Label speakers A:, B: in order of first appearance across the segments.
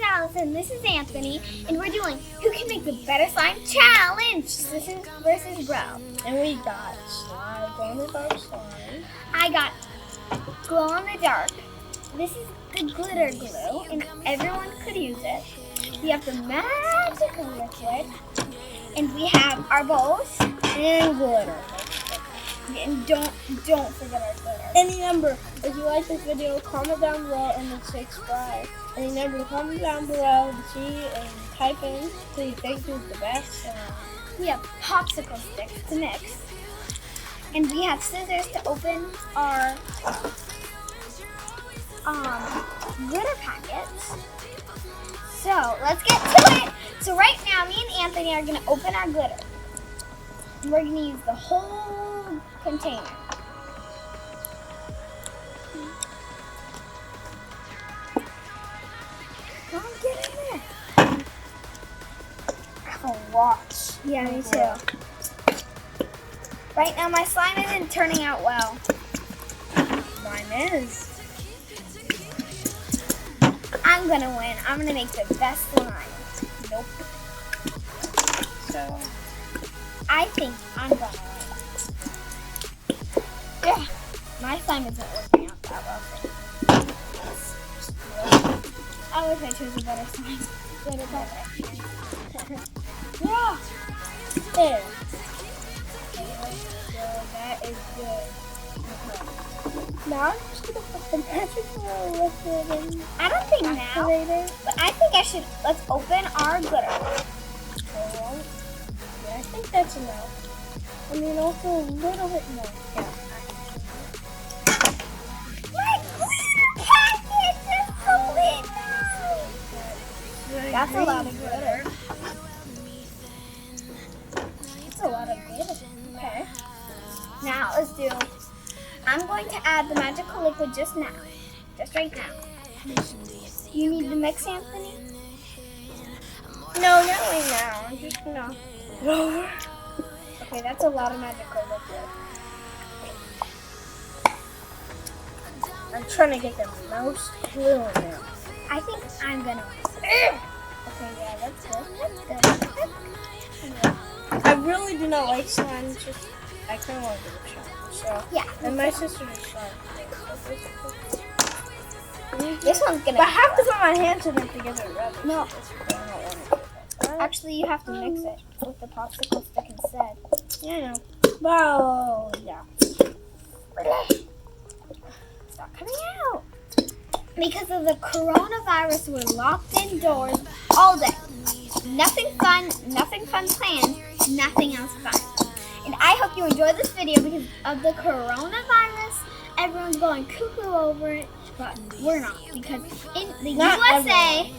A: Allison, this is Anthony, and we're doing Who Can Make the Better Slime Challenge! Sissy versus Bro.
B: And we got slime, glow-in-the-dark slime.
A: I got glow in the dark. This is the glitter glue, and everyone could use it. We have the magical liquid, and we have our bowls
B: And glitter.
A: and don't forget our glitter.
B: And remember, if you like this video, comment down below and then subscribe. And remember to comment down below to see and type in who you think is the best.
A: We have popsicle sticks to mix, and we have scissors to open our glitter packets. So let's get to it. So right now, me and Anthony are gonna open our glitter. We're gonna use the whole container. Come on, get in there.
B: A lot.
A: Yeah, me too. Right now, my slime isn't turning out well.
B: Mine is.
A: I'm gonna win. I'm gonna make the best slime.
B: Nope. So,
A: I think I'm gonna win. Yeah, my slime isn't working out that well. I wish I chose a better slime. Better packet.
B: yeah. There. So that is good. Now I'm just gonna put the magical liquid in.
A: I don't think now,
B: Activate it.
A: but I think I should. Let's open our glitter.
B: Yeah, I think that's enough. I mean, also a little bit more. Yeah.
A: My glitter packet is complete now. That's a lot of glitter.
B: That's a lot of glitter.
A: Okay. Now let's do. I'm going to add the magical liquid just now. Just right now. You need to mix, Anthony?
B: No, not right now. I'm just gonna put it over.
A: Okay, that's a lot of magical liquid.
B: I'm trying to get the most glue in there.
A: I think I'm gonna win. Okay, yeah, that's good. That's good.
B: I really do not like slime. It's just I kind of want to give it a shot. So
A: Yeah.
B: and my sister just tried.
A: This one's gonna.
B: But I have to put my hands in it to get it ready.
A: No.
B: I don't want it.
A: Actually, you have to mix it with the popsicle stick instead.
B: Yeah, I know. Well, yeah.
A: It's not coming out. Because of the coronavirus, we're locked indoors all day. Nothing fun planned, nothing else fun. And I hope you enjoyed this video because of the coronavirus. Everyone's going cuckoo over it, but we're not. Because in the USA,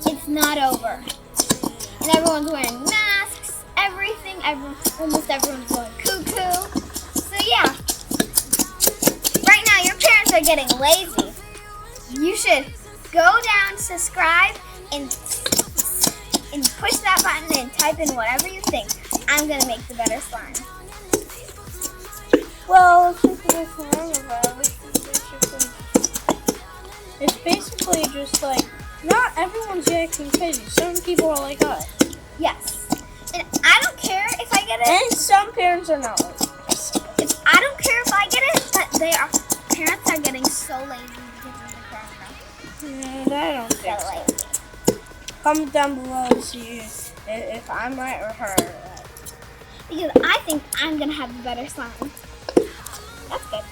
A: it's not over. And everyone's wearing masks, everything. Almost everyone's going cuckoo. So yeah. Right now, your parents are getting lazy. You should go down, subscribe, and push that button and type in whatever you think. I'm gonna make the better slime.
B: Well, since it is coronavirus, it's basically just like not everyone's acting crazy. Some people are like us.
A: Yes. And I don't care if I get it.
B: And some parents are not like us.
A: I don't care if I get it, but parents are getting so lazy because of the corona.
B: I don't
A: So
B: think so.
A: lazy.
B: Comment down below to see if I'm right or her.
A: Because I think I'm gonna have the better slime. That's good.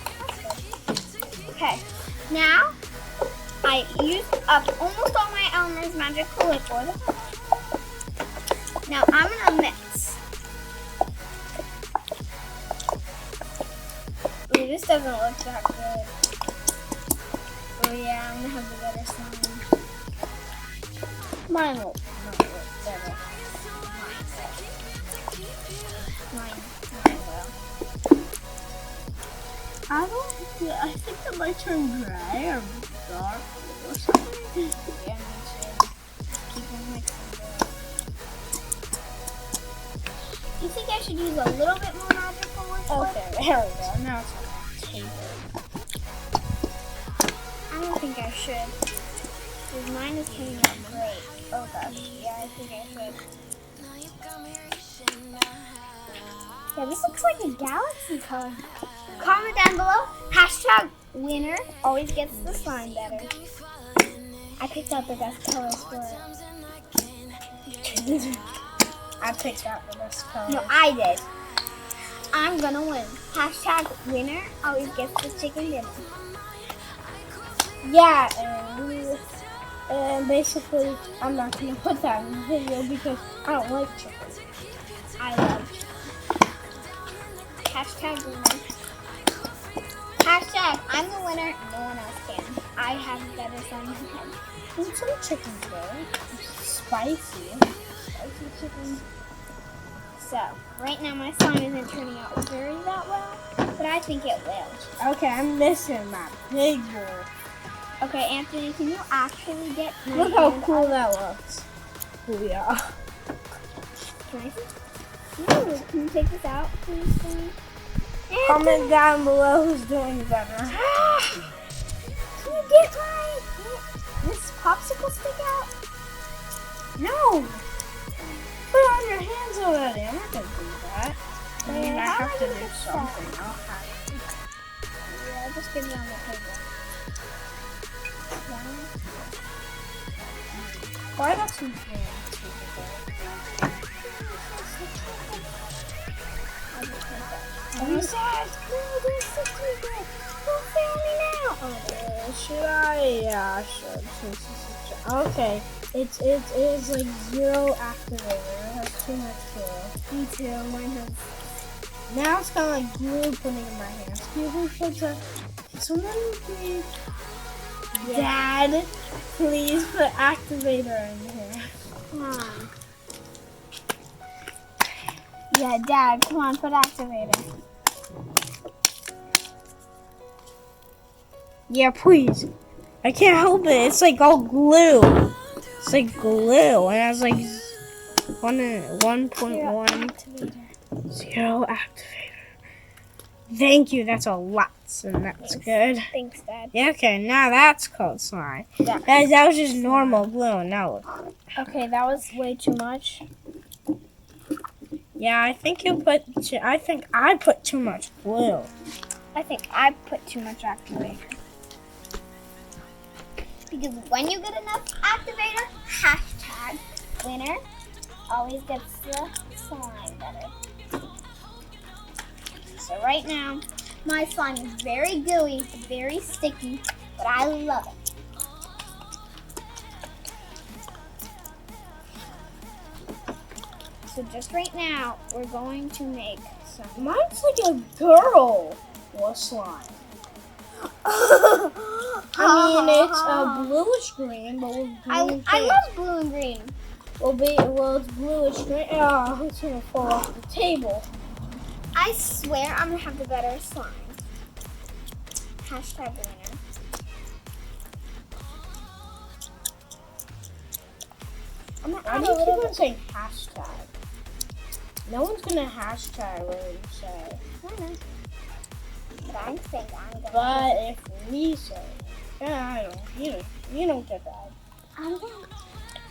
A: That's good. Okay. Now I used up almost all my Elmer's magical liquid. Now I'm gonna mix. Ooh, this doesn't look that good. Oh yeah, I'm gonna have the better slime.
B: Mine will not look better.
A: Mine will.
B: I think it might turn gray or dark or something.
A: Yeah, me too. Keep on mixing it. You think I should use a little bit more magical liquid?
B: Okay, there we go. Now it's on the table.
A: I don't think I should. Because my slime is turning out great. Oh gosh, yeah, I think I should. Yeah, this looks like a galaxy color. Comment down below. Hashtag winner always gets the slime better. I picked out the best colors for it.
B: I picked out the best color.
A: No, I did. I'm gonna win. Hashtag winner always gets the chicken dinner.
B: Yeah, and basically, I'm not gonna put that in the video because I don't like chicken.
A: I love chicken. Hashtag winner. Hashtag I'm the winner. No one else can. I have better slime than him.
B: Eat some chicken today. Spicy chicken.
A: So, right now my slime isn't turning out very that well, but I think it will.
B: Okay, I'm missing my big bowl.
A: Okay, Anthony, can you actually get my
B: Look how
A: hand
B: cool
A: up?
B: that looks. Oh yeah.
A: Can I see? No, can you take this out, please?
B: Comment down below who's doing better.
A: Can you get this popsicle stick out?
B: No! Put it on your hands already. I'm not gonna do that. I mean, I
A: How am
B: have
A: I
B: to
A: gonna
B: do
A: get
B: something. I'll have
A: Yeah, just give me on the table.
B: Oh, I got some hands.
A: You said, no, this is too good. Don't fail me now.
B: Should I? Yeah, I should. Since this is okay. It is like 0 activator. It has too much glue.
A: Me too. Mine has.
B: Now it's kind of like glue putting in my hands. Can you put that? Can someone please?
A: Yeah.
B: Dad, please put activator in here.
A: Come on. Yeah, Dad, come on, put activator.
B: Yeah, please. I can't help it. It's like all glue. It's like glue, and it has like 1.1 0 activator. Thank you. That's a lot, and that's good.
A: Thanks, Dad.
B: Yeah. Okay. Now that's called slime.
A: Yeah.
B: That was just normal glue, and now look.
A: Okay, that was way too much.
B: Yeah, I think you put. I think I put too much glue.
A: I think I put too much activator. Because when you get enough activator, hashtag winner always gets the slime better. So right now, my slime is very gooey, very sticky, but I love it. So just right now, we're going to make some.
B: Mine's like a girl or slime. I mean, it's a bluish green, but with green
A: I love blue and green.
B: Well, it's bluish green. Oh, it's gonna fall off the table.
A: I swear I'm gonna have the better slime. Hashtag winner. I'm gonna
B: Why
A: add
B: do
A: a
B: you keep
A: little
B: on saying hashtag? No one's gonna hashtag what you say.
A: I know. But I think I'm gonna.
B: But if we say, yeah, I don't. You don't get that.
A: I'm gonna.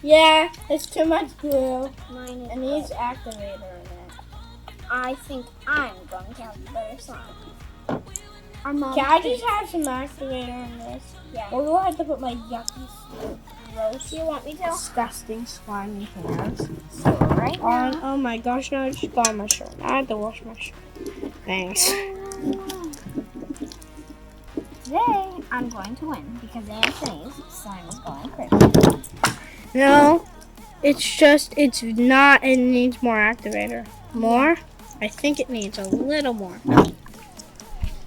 B: Yeah, it's too much glue.
A: Mine is.
B: It needs activator in it.
A: I think I'm going to have the better slime. Our mom.
B: Can I just have some activator in this?
A: Yeah.
B: Or do I have to put my yucky, gross,
A: Do you want me to?
B: disgusting, slimy hands
A: So right
B: on?
A: now.
B: Oh my gosh! No, I just got on my shirt. I had to wash my shirt. Thanks.
A: Today I'm going to win because Anthony's slime is going crazy.
B: No, it's not. It needs more activator. More? I think it needs a little more.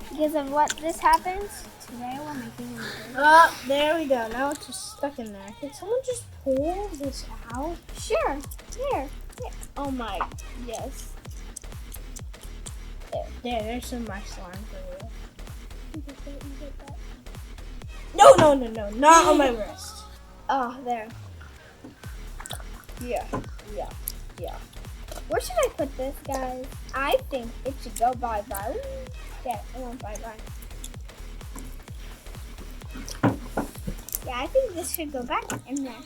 A: Because of what this happens, today we're making a movie.
B: Oh, there we go. Now it's just stuck in there. Can someone just pull this out?
A: Sure. Here. Oh my. Yes.
B: There's some of my slime for you. No, not on my wrist.
A: Oh, there.
B: Yeah.
A: Where should I put this, guys? I think it should go bye-bye. Yeah, it went bye-bye. Yeah, I think this should go back in there.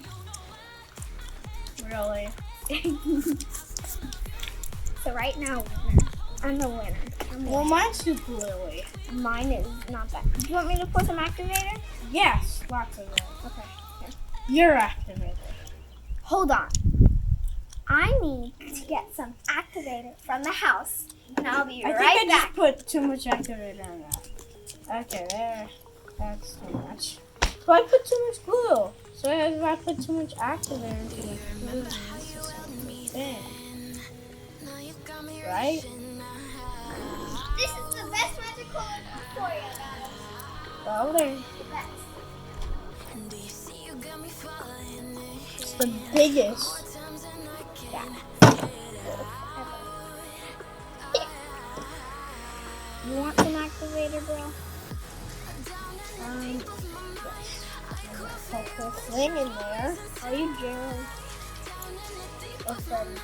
B: Really?
A: So right now, winner. I'm the winner.
B: Well, mine's too gluey.
A: Mine is not that. Do you want me to pour some activator?
B: Yes, lots of it.
A: Okay. Here.
B: You're activated.
A: Hold on. I need to get some activator from the house, and I'll be
B: I
A: right
B: think I
A: back.
B: just put too much activator on that. Okay, there. That's too much. So I put too much glue. So if I put too much activator into the glue, it's thin. Right?
A: This is the best magical for you guys.
B: Well, there.
A: The best.
B: It's the biggest.
A: You want some activator, bro?
B: Yes. Put the thing in there.
A: Are you Gerald?
B: Or Freddy?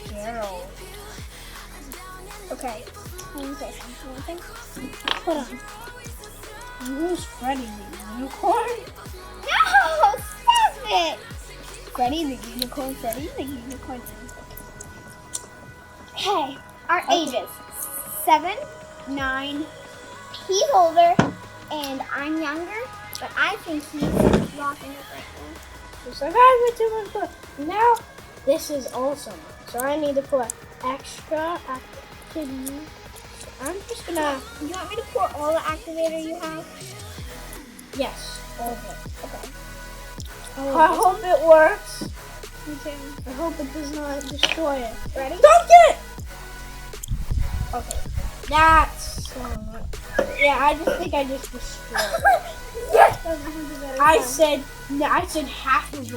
B: Gerald.
A: Okay. Let me say something.
B: Hold on. Who's Freddy the unicorn?
A: No! Stop it! Freddy the unicorn. Freddy the unicorn. Okay. Our ages. 7, 9. He's older, and I'm younger, but I think he's locking up right now.
B: It's like, I put too much glue. Now, this is awesome. So I need to put extra activity. I'm just gonna.
A: You want me to pour all the activator you have?
B: Yes, all of it.
A: Okay.
B: I hope it works.
A: Me too.
B: I hope it does not destroy it.
A: Ready?
B: Don't get it! Okay. That's. Yeah, I just think I just destroyed it.
A: Yes!
B: I said half of it.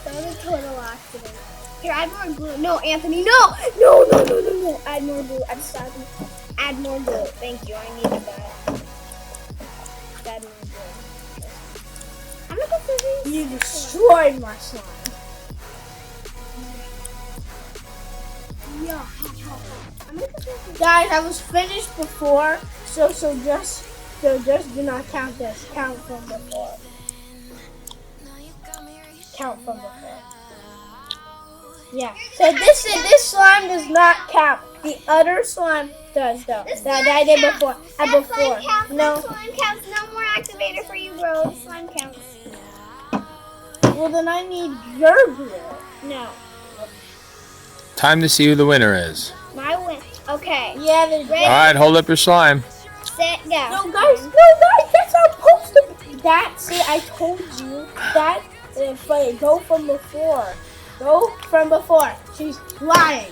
A: That was a total accident. Here, add more glue. No, Anthony, no! No. Add more glue. Add more glue. Thank you. I needed that. Add more glue. I'm gonna go for these.
B: You destroyed my slime.
A: Yeah. I'm gonna go for these.
B: Guys, I was finished before, so just do not count this. Count from before. Count from before. Yeah. So this slime does not count. The other slime does though. That I did before.
A: That slime counts.
B: No.
A: That slime counts. No more activator for you, bro. The slime counts.
B: Well, then I need your glue.
A: No.
C: Time to see who the winner is.
A: My win. Okay.
B: Yeah. There's
A: Ready?
C: Alright, hold up your slime.
A: Set, go.
B: No, guys, that's how it's supposed to be. That, see, I told you that. Go from before. Go from before. She's lying.